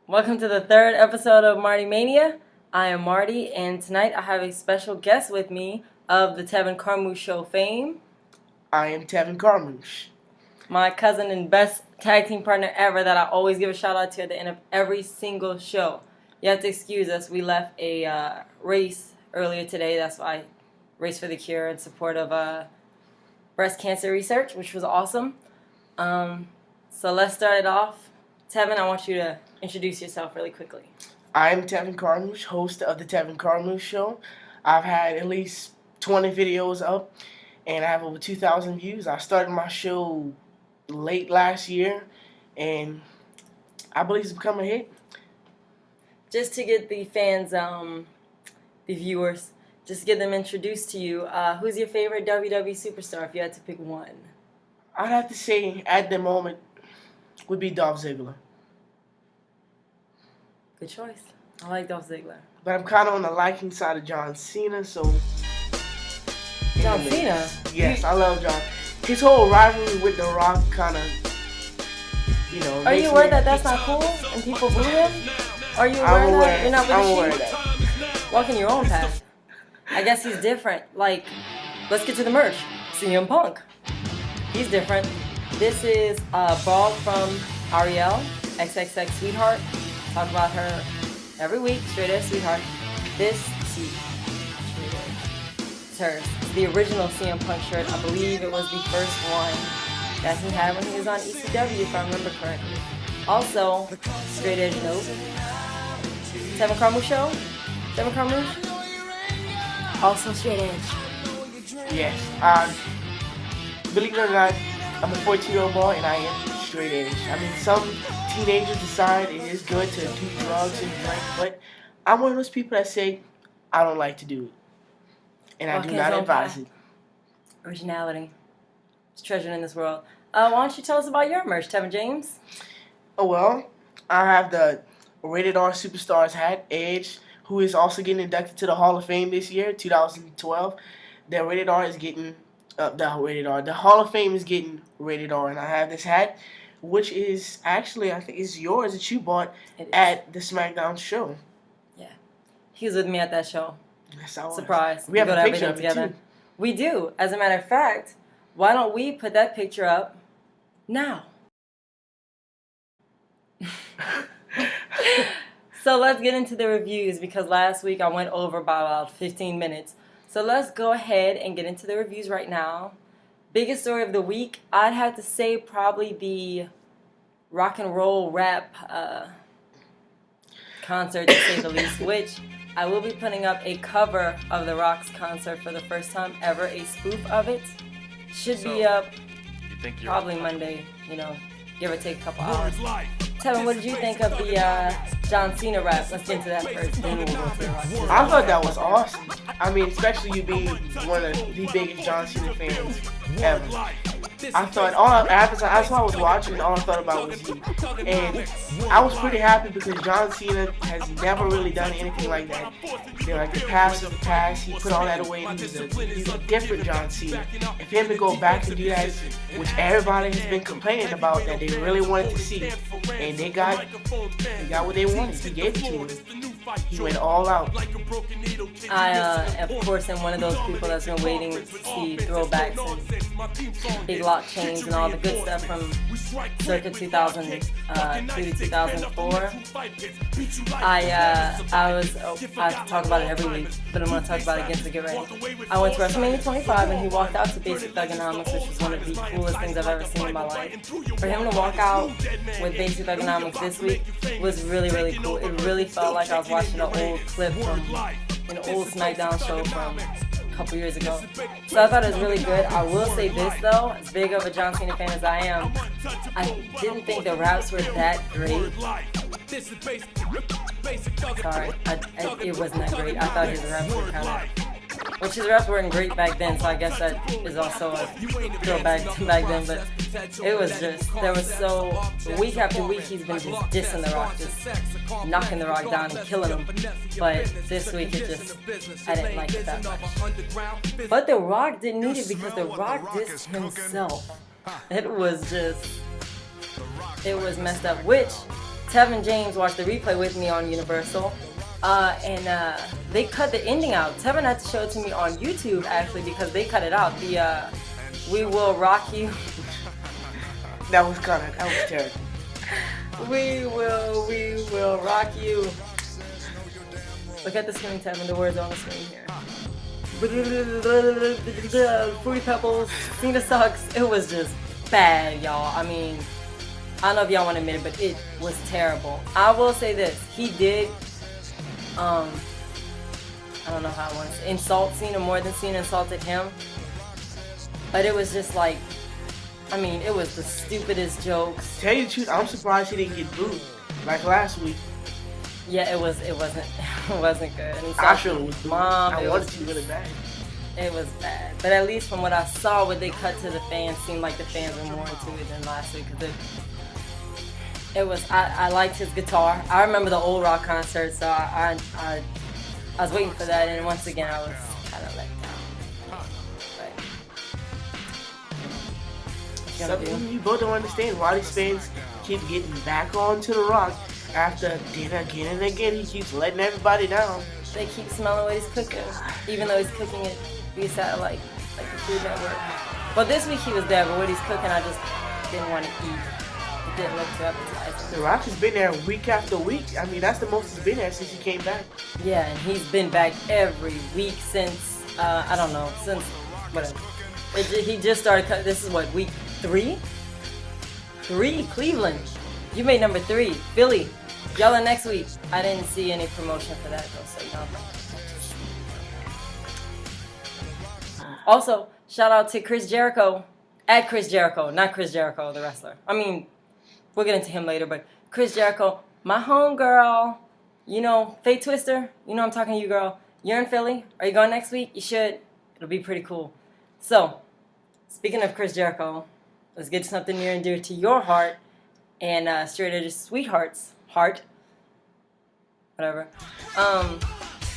Welcome to the third episode of MartiMania. I am Marty, and tonight I have a special guest with me of the Tevin Carmouch Show fame. I am Tevin Carmouch. My cousin and best tag team partner ever that I always give a shout out to at the end of every single show. You have to excuse us. We left a race earlier today. That's why I Race for the Cure in support of breast cancer research, which was awesome. So let's start it off. Tevin, I want you to introduce yourself really quickly. I'm Tevin Carmouch, host of the Tevin Carmouch Show. I've had at least 20 videos up, and I have over 2,000 views. I started my show late last year, and I believe it's become a hit. Just to get the fans, the viewers, just get them introduced to you, who's your favorite WWE superstar if you had to pick one? I'd have to say, at the moment, would be Dolph Ziggler. Good choice. I like Dolph Ziggler. But I'm kind of on the liking side of John Cena, so... John Cena? Yes, I love John. His whole rivalry with The Rock kind of, Are you aware that that's not cool and people boo him? Are you aware of that? You're not I'm aware of that. Walking your own path. I guess he's different. Like, let's get to the merch. CM Punk. He's different. This is Brawl from Ariel, XXX Sweetheart. Talk about her every week. Straight Edge Sweetheart. This it's hers. It's the original CM Punk shirt. I believe it was the first one that he had when he was on ECW, if I remember correctly. Also, Straight Edge Note. Tevin Carmouch Show. Tevin Carmouch. Also Straight Edge. Yes. Believe it or not, I'm a 14-year-old boy and I am straight edge. I mean, some teenagers decide it is good to do drugs and drink, but I'm one of those people that say I don't like to do it. And I do not advise it. Originality. It's treasured in this world. Why don't you tell us about your merch, Tevin James? Oh, well, I have the Rated R Superstars hat, Edge, who is also getting inducted to the Hall of Fame this year, 2012. The Rated R is getting... the Hall of Fame is getting Rated R, and I have this hat, which is actually, I think it's yours that you bought at the Smackdown show. Yeah. He was with me at that show. Yes, I was. Surprise. We have a picture of it, too. We do. As a matter of fact, why don't we put that picture up now? So let's get into the reviews, because last week I went over by about 15 minutes. So let's go ahead and get into the reviews right now. Biggest story of the week, I'd have to say probably the rock and roll rap concert, to say the least, which I will be putting up a cover of The Rock's concert for the first time ever, a spoof of it. Should be up probably Monday, give or take a couple hours. Tevin, what did you think of the John Cena rap? Let's get into that first, then we'll go to the Rock. I thought that was awesome. I mean, especially you being one of the biggest John Cena fans ever. I thought, as I was watching, all I thought about was you. And I was pretty happy because John Cena has never really done anything like that. Like the past of the past, he put all that away and he's a different John Cena. And for him to go back and do that, which everybody has been complaining about, that they really wanted to see, and they got what they wanted. He gave it to them. He went all out. I, of course, am one of those people that's been waiting to see throwbacks and big lock chains and all the good stuff from circa 2002 to 2004. I talk about it every week, but I'm going to talk about it again to get ready. I went to WrestleMania 25 and he walked out to Basic Thugonomics, which is one of the coolest things I've ever seen in my life. For him to walk out with Basic Thugonomics this week was really, really cool. It really felt like I was watching an old clip from an old Smackdown show from a couple years ago. So I thought it was really good. I will say this though, as big of a John Cena fan as I am, I didn't think the raps were that great. Sorry, it wasn't that great. I thought his raps were kind of... Which his raps weren't great back then, so I guess that is also a throwback to back then, but it was just, week after week he's been just dissing The Rock, just knocking The Rock down and killing him, but this week I didn't like it that much. But The Rock didn't need it because The Rock dissed himself. It was just It was messed up. Which Tevin James watched the replay with me on Universal. And they cut the ending out. Tevin had to show it to me on YouTube actually because they cut it out. The "We Will Rock You." That was terrible. We will rock you. Look at the screen, Tevin. The words on the screen here. Fruity Pebbles. Cena sucks. It was just bad, y'all. I mean, I don't know if y'all want to admit it, but it was terrible. I will say this. He did. I don't know how I want to say, insult Cena more than Cena insulted him. But it was just like, I mean, it was the stupidest jokes. Tell you the truth, I'm surprised he didn't get booed like last week. Yeah, it wasn't good. And he I sure was booed. Mom, I wanted to really bad. It was bad. But at least from what I saw, what they cut to the fans seemed like the fans were more into it than last week. Cause it was. I liked his guitar. I remember the old rock concert, so I was waiting for that, and once again I was kind of let down. But something you both don't understand why these fans keep getting back onto The Rock after again and again. He keeps letting everybody down. They keep smelling what he's cooking, even though he's cooking it via satellite, like the Food Network. But this week he was there, but what he's cooking I just didn't want to eat. It didn't look too appetizing. The Rock has been there week after week. I mean, that's the most he's been there since he came back. Yeah, and he's been back every week since, I don't know, since whatever. He just started cutting. This is what, week 3? 3, Cleveland. You made number 3. Philly. Y'all are next week. I didn't see any promotion for that though, so you know. Also, shout out to Chris Jericho. At Chris Jericho, not Chris Jericho, the wrestler. I mean, we'll get into him later, but Chris Jericho, my homegirl, you know, Faye Twister, you know I'm talking to you, girl. You're in Philly. Are you going next week? You should. It'll be pretty cool. So, speaking of Chris Jericho, let's get to something near and dear to your heart and Straight Edge Sweetheart's heart. Whatever.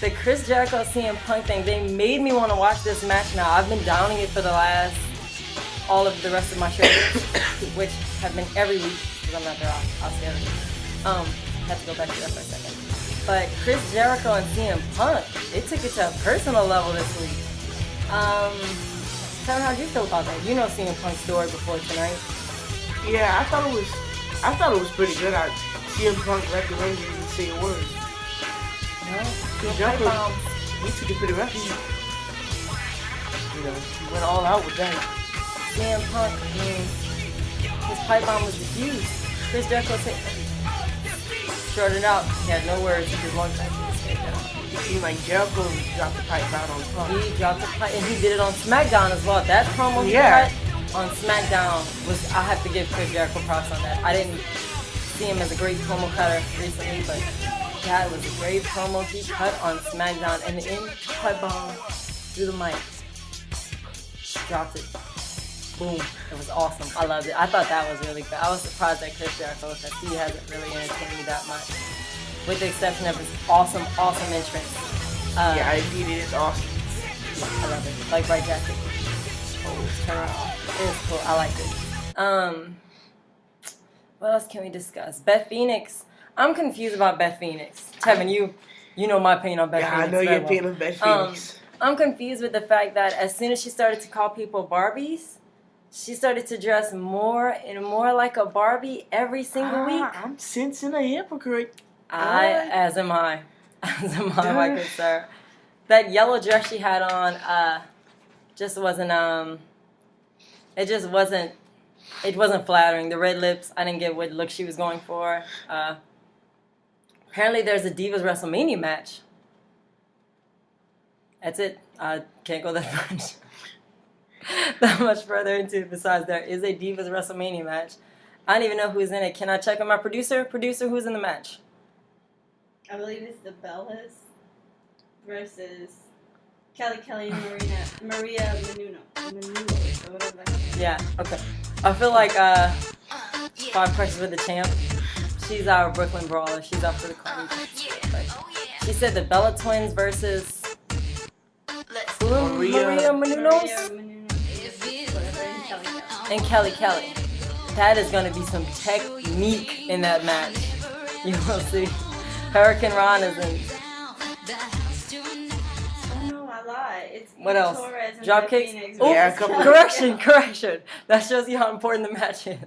The Chris Jericho CM Punk thing, they made me want to watch this match now. I've been downing it for all of the rest of my shows, which have been every week, because I'm not there, I'll see every week. Have to go back to that for a second. But Chris Jericho and CM Punk, they took it to a personal level this week. Kevin, how'd you feel about that? You know CM Punk's story before tonight. Yeah, I thought it was pretty good. CM Punk left the ring and didn't say a word. No, he took it pretty rough. You know, he went all out with that. CM Punk, his pipe bomb was diffused. Chris Jericho shorted out. He had no words. He just one time. It seemed like Jericho dropped the pipe out on Punk. He dropped the pipe, and he did it on Smackdown as well. That promo he cut on Smackdown was, I have to give Chris Jericho props on that. I didn't see him as a great promo cutter recently, but that was a great promo he cut on SmackDown, and the pipe bomb through the mic. Dropped it. Boom. It was awesome. I loved it. I thought that was really good. I was surprised at Chris Jericho because he hasn't really entertained me that much. With the exception of his awesome entrance. Yeah, indeed, it is awesome. Yeah, I love it. Like Bright Jacket. Oh, turn around. It was cool. I liked it. What else can we discuss? Beth Phoenix. I'm confused about Beth Phoenix. Tevin, you know my opinion on Beth Phoenix. Yeah, I know your opinion on Beth Phoenix. I'm confused with the fact that as soon as she started to call people Barbies, she started to dress more and more like a Barbie every single week. I'm sensing a hypocrite. As am I, my good sir. That yellow dress she had on, just wasn't. It wasn't flattering. The red lips, I didn't get what look she was going for. Apparently, there's a Divas WrestleMania match. That's it. I can't go that much further into it. Besides, there is a Divas WrestleMania match. I don't even know who's in it. Can I check on my producer? Producer, who's in the match? I believe it's the Bellas versus Kelly and Maria Menounos, or whatever. Yeah, okay. I feel like 5 Questions with the Champ. She's our Brooklyn Brawler. She's up for the card. She said the Bella Twins versus Maria Menounos and Kelly. that is gonna be some technique in that match. You will see. Hurricane Ron is in. Oh no, I lied. It's What else? Torres and Drop Beth kicks? Phoenix Oh, Yeah, a versus couple- Kelly correction. That shows you how important the match is.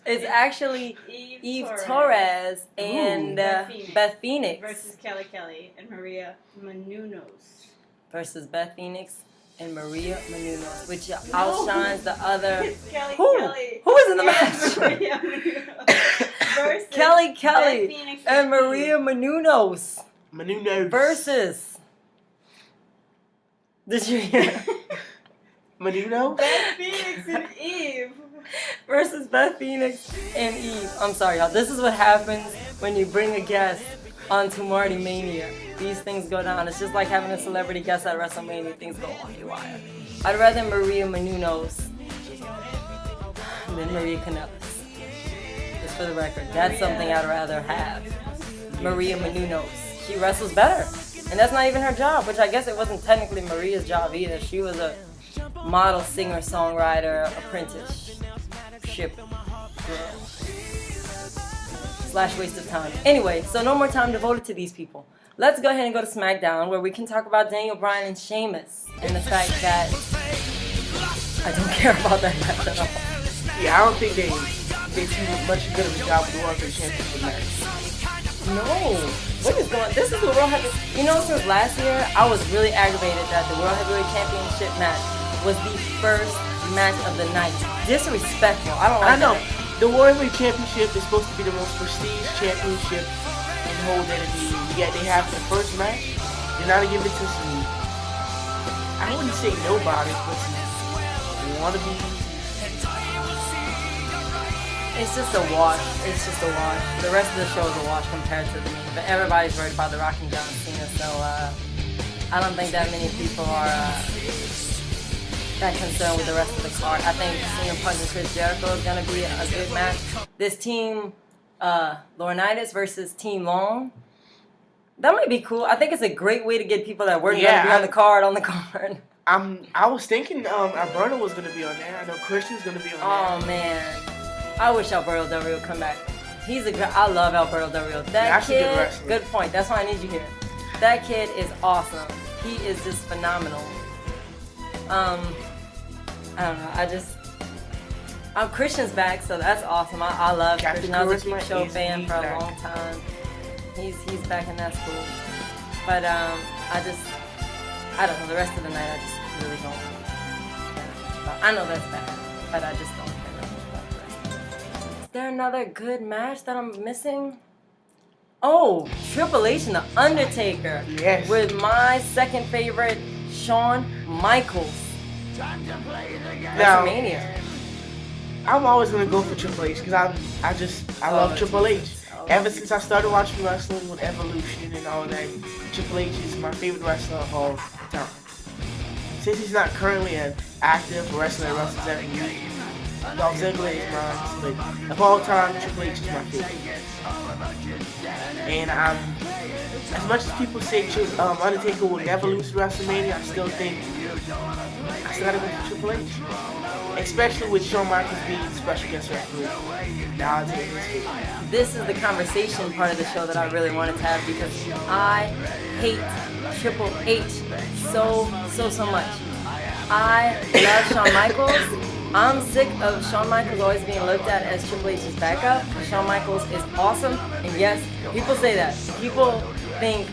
It's actually Eve Torres and Beth Phoenix versus Kelly and Maria Menounos. versus Beth Phoenix and Maria Menounos, which outshines the other. It's Kelly. Who was in the match? Maria Menounos versus Kelly Beth Phoenix and Maria Menounos Menounos. versus. Did you hear? Menounos? Beth Phoenix and Eve. Versus Beth Phoenix and Eve. I'm sorry, y'all. This is what happens when you bring a guest onto MartiMania. These things go down. It's just like having a celebrity guest at WrestleMania. Things go on haywire. I'd rather Maria Menounos than Maria Kanellis. Just for the record, that's something I'd rather have. Maria Menounos. She wrestles better. And that's not even her job, which I guess it wasn't technically Maria's job either. She was a model, singer, songwriter, apprenticeship girl. / waste of time. Anyway, so no more time devoted to these people. Let's go ahead and go to Smackdown, where we can talk about Daniel Bryan and Sheamus and the fact that I don't care about that match at all. Yeah, I don't think they too much good of a job with the World Heavyweight Championship match. No. What is going on? This is the World Heavyweight. You know, since last year, I was really aggravated that the World Heavyweight Championship match was the first match of the night. Disrespectful. I don't like I know. that. The World Heavyweight Championship is supposed to be the most prestige championship in the whole WWE. Yet they have the first match. They're not gonna give it to some, I wouldn't say nobody, but some wannabes. It's just a wash. It's just a wash. The rest of the show is a wash compared to the main. But everybody's worried about the Rock and John Cena, so I don't think that many people are that concerned with the rest of the card. I think Cena Punk and Chris Jericho is going to be a good match. This team, Laurinaitis versus Team Long, that might be cool. I think it's a great way to get people that weren't going to be on the card. I was thinking Alberto was gonna be on there. I know Christian's gonna be on there. Oh man, I wish Alberto Del Rio would come back. I love Alberto Del Rio. That's kid, a good wrestler. Good point. That's why I need you here. That kid is awesome. He is just phenomenal. I don't know. Christian's back, so that's awesome. I love Captain Christian. I was a Charisma Peep Show is fan for a back. long time. He's back and that's cool. But I don't know. The rest of the night, I just really don't care much about. I know that's bad, but I just don't care much about the rest of it. Is there another good match that I'm missing? Oh, Triple H and The Undertaker. Yes. With my second favorite, Shawn Michaels. Now, WrestleMania. I'm always gonna go for Triple H because I love Triple H. Ever since I started watching wrestling with Evolution and all that, Triple H is my favorite wrestler of all time. Since he's not currently an active wrestler that wrestles every week, Dolph Ziggler is mine, but of all time, Triple H is my favorite. And as much as people say Undertaker will never lose to WrestleMania, I still gotta go for Triple H. Especially with Shawn Michaels being special guest referee. Now I'll take his favor. This is the conversation part of the show that I really wanted to have because I hate Triple H so much. I love Shawn Michaels. I'm sick of Shawn Michaels always being looked at as Triple H's backup. Shawn Michaels is awesome, and yes, people say that. People think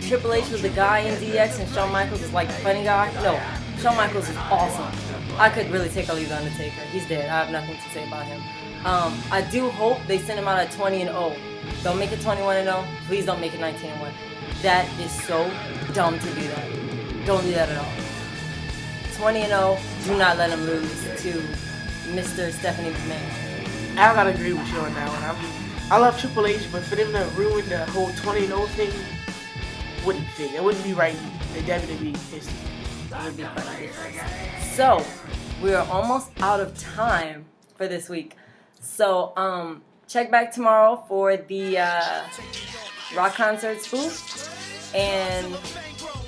Triple H was the guy in DX and Shawn Michaels is like the funny guy. No, Shawn Michaels is awesome. I could really take or leave The Undertaker. He's dead. I have nothing to say about him. I do hope they send him out at 20-0. Don't make it 21-0. Please don't make it 19-1. That is so dumb to do that. Don't do that at all. 20-0. Do not let him lose to Mr. Stephanie McMahon. I gotta agree with you on that one. I love Triple H, but for them to ruin the whole 20-0 thing wouldn't fit. It wouldn't be right in WWE history. It would be funny. So, we are almost out of time for this week. So, check back tomorrow for the rock concert spoof. And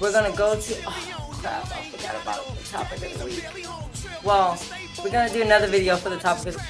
we're going to go to... Oh, crap. I forgot about the topic of the week. Well, we're going to do another video for the topic of